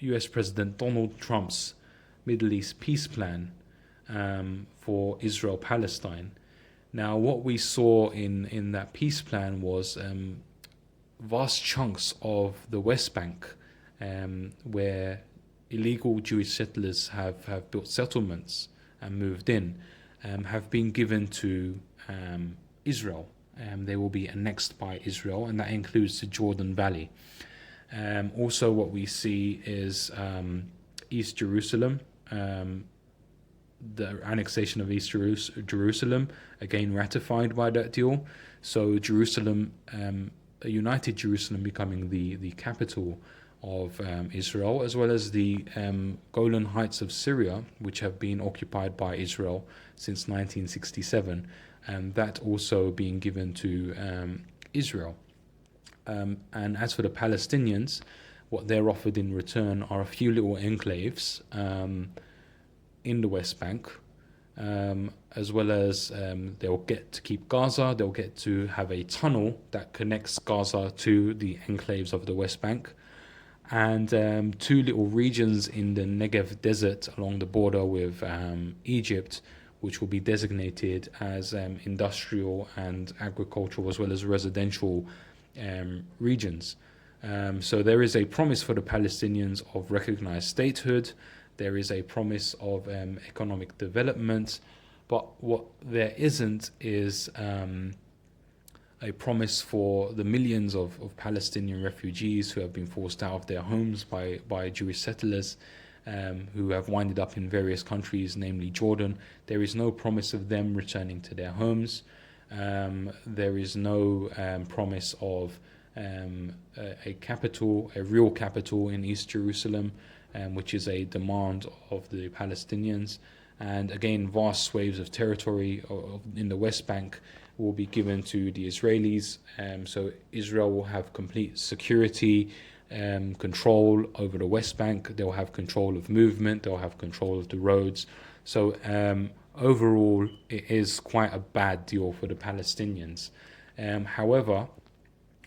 US President Donald Trump's Middle East peace plan for Israel-Palestine. Now, what we saw in that peace plan was vast chunks of the West Bank, where illegal Jewish settlers have built settlements and moved in, have been given to Israel. They will be annexed by Israel, and that includes the Jordan Valley. Also, what we see is East Jerusalem, the annexation of East Jerusalem, again ratified by that deal. So Jerusalem, a united Jerusalem becoming the capital of Israel, as well as the Golan Heights of Syria, which have been occupied by Israel since 1967, and that also being given to Israel. And as for the Palestinians, what they're offered in return are a few little enclaves in the West Bank, as well as they'll get to keep Gaza, they'll get to have a tunnel that connects Gaza to the enclaves of the West Bank, and two little regions in the Negev desert along the border with Egypt, which will be designated as industrial and agricultural as well as residential regions. So there is a promise for the Palestinians of recognized statehood. There is a promise of economic development, but what there isn't is a promise for the millions of Palestinian refugees who have been forced out of their homes by Jewish settlers, who have winded up in various countries, namely Jordan. There is no promise of them returning to their homes. There is no promise of a capital, a real capital in East Jerusalem, which is a demand of the Palestinians. And again, vast swathes of territory in the West Bank will be given to the Israelis. So Israel will have complete security, control over the West Bank. They'll have control of movement. They'll have control of the roads. So overall, it is quite a bad deal for the Palestinians. However,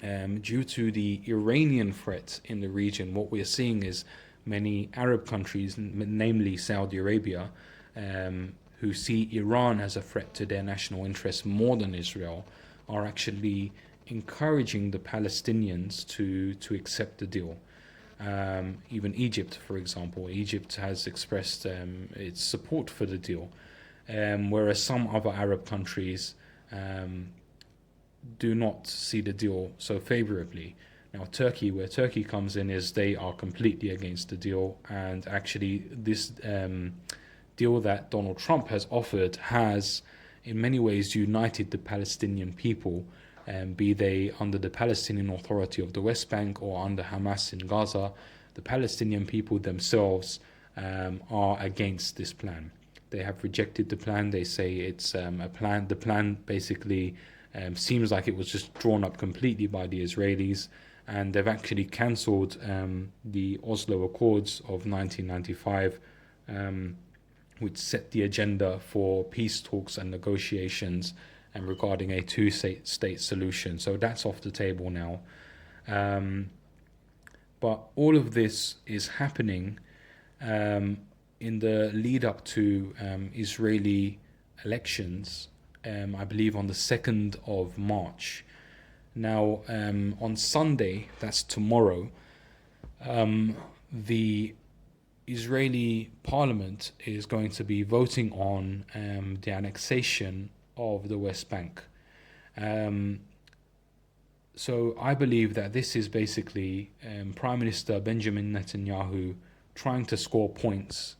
due to the Iranian threat in the region, what we're seeing is many Arab countries, namely Saudi Arabia, who see Iran as a threat to their national interests more than Israel, are actually encouraging the Palestinians to accept the deal. Even Egypt, for example, Egypt has expressed its support for the deal, whereas some other Arab countries do not see the deal so favorably. Now, Turkey, where Turkey comes in, is they are completely against the deal, and actually this deal that Donald Trump has offered has in many ways united the Palestinian people, be they under the Palestinian Authority of the West Bank or under Hamas in Gaza. The Palestinian people themselves are against this plan. They have rejected the plan. They say it's a plan. The plan basically seems like it was just drawn up completely by the Israelis, and they've actually cancelled the Oslo Accords of 1995, which set the agenda for peace talks and negotiations and regarding a two-state solution. So that's off the table now. But all of this is happening in the lead up to Israeli elections, I believe on the 2nd of March. Now, on Sunday, that's tomorrow, the Israeli parliament is going to be voting on the annexation of the West Bank. So I believe that this is basically Prime Minister Benjamin Netanyahu trying to score points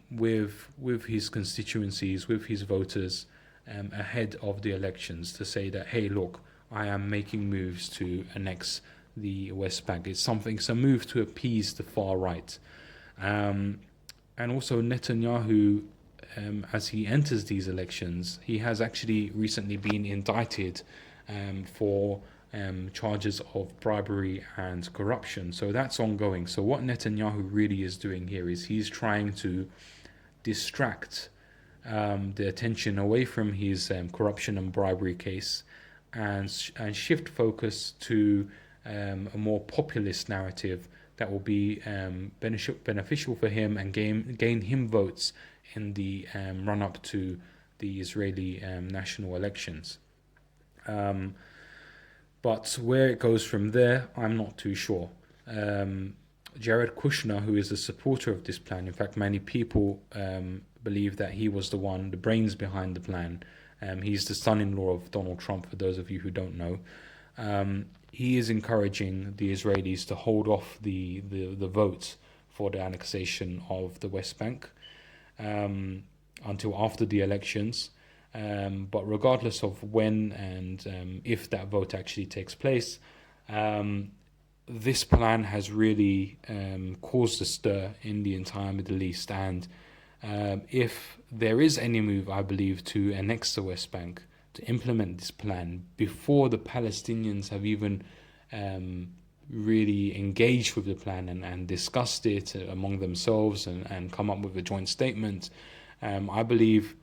with his constituencies, with his voters, ahead of the elections, to say that, hey, look, I am making moves to annex the West Bank. It's a move to appease the far right. And also Netanyahu, as he enters these elections, he has actually recently been indicted for charges of bribery and corruption. So that's ongoing. So what Netanyahu really is doing here is he's trying to distract the attention away from his corruption and bribery case and shift focus to a more populist narrative that will be beneficial for him and gain him votes in the run-up to the Israeli national elections. But where it goes from there, I'm not too sure. Jared Kushner, who is a supporter of this plan, in fact, many people believe that he was the brains behind the plan. He's the son-in-law of Donald Trump, for those of you who don't know. He is encouraging the Israelis to hold off the vote for the annexation of the West Bank until after the elections. But regardless of when and if that vote actually takes place, this plan has really caused a stir in the entire Middle East. And if there is any move, I believe, to annex the West Bank, to implement this plan before the Palestinians have even really engaged with the plan and discussed it among themselves and come up with a joint statement, I believe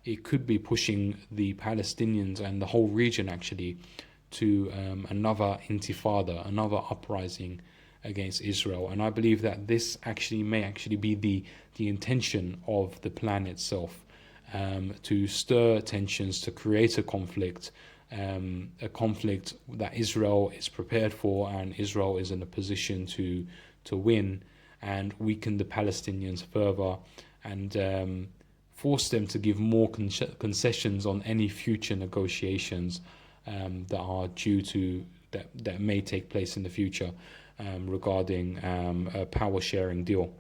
it could be pushing the Palestinians and the whole region actually to another intifada, another uprising against Israel. And I believe that this may actually be the intention of the plan itself, to stir tensions, to create a conflict that Israel is prepared for and Israel is in a position to win, and weaken the Palestinians further and force them to give more concessions on any future negotiations that may take place in the future regarding a power sharing deal.